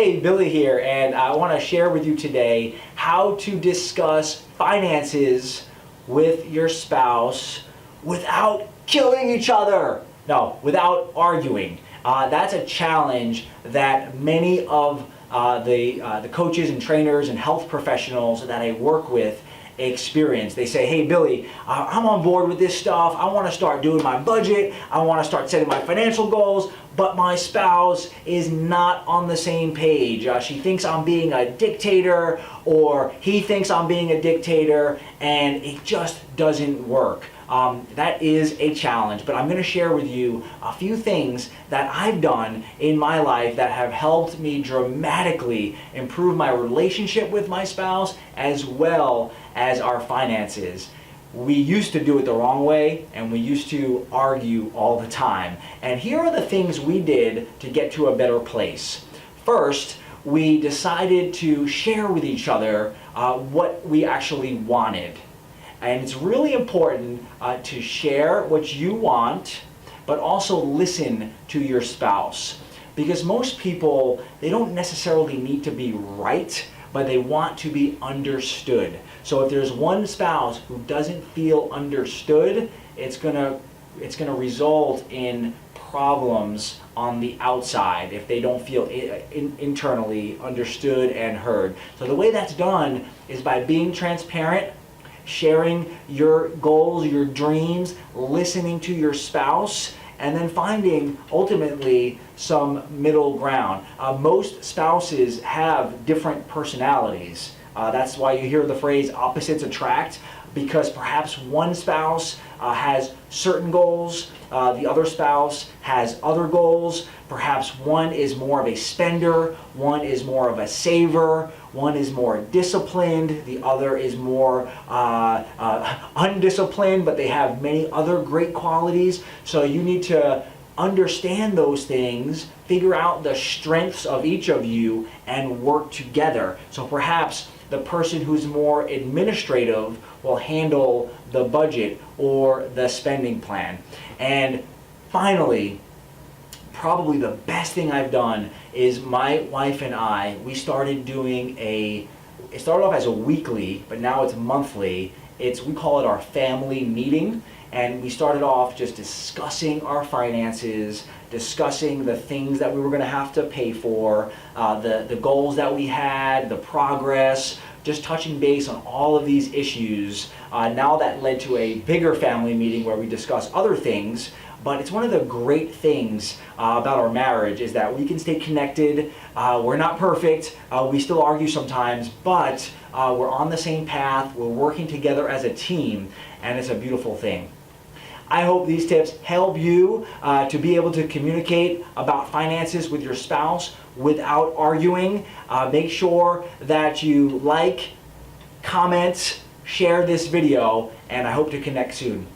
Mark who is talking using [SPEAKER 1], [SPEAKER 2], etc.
[SPEAKER 1] Hey, Billy here, and I want to share with you today how to discuss finances with your spouse without killing each other. No, without arguing. That's a challenge that many of the coaches and trainers and health professionals that I work with experience. They say, hey Billy, I'm on board with this stuff. I want to start doing my budget. I want to start setting my financial goals, but my spouse is not on the same page. She thinks I'm being a dictator, or he thinks I'm being a dictator, and it just doesn't work. That is a challenge, but I'm going to share with you a few things that I've done in my life that have helped me dramatically improve my relationship with my spouse as well as our finances. We used to do it the wrong way, and we used to argue all the time. And here are the things we did to get to a better place. First, we decided to share with each other what we actually wanted. And it's really important to share what you want, but also listen to your spouse. Because most people, they don't necessarily need to be right, but they want to be understood. So if there's one spouse who doesn't feel understood, it's gonna result in problems on the outside if they don't feel internally understood and heard. So the way that's done is by being transparent, sharing your goals, your dreams, listening to your spouse, and then finding ultimately some middle ground. Most spouses have different personalities. That's why you hear the phrase opposites attract, because perhaps one spouse has certain goals, the other spouse has other goals. Perhaps one is more of a spender, one is more of a saver, one is more disciplined, the other is more undisciplined, but they have many other great qualities. So you need to understand those things, figure out the strengths of each of you, and work together. So perhaps the person who's more administrative will handle the budget or the spending plan. And finally, probably the best thing I've done is my wife and I, we started doing it started off as a weekly, but now it's monthly. We call it our family meeting. And we started off just discussing our finances, discussing the things that we were going to have to pay for, the goals that we had, the progress, just touching base on all of these issues. Now that led to a bigger family meeting where we discuss other things. But it's one of the great things about our marriage is that we can stay connected. We're not perfect. We still argue sometimes, but we're on the same path. We're working together as a team, and it's a beautiful thing. I hope these tips help you to be able to communicate about finances with your spouse without arguing. Make sure that you like, comment, share this video, and I hope to connect soon.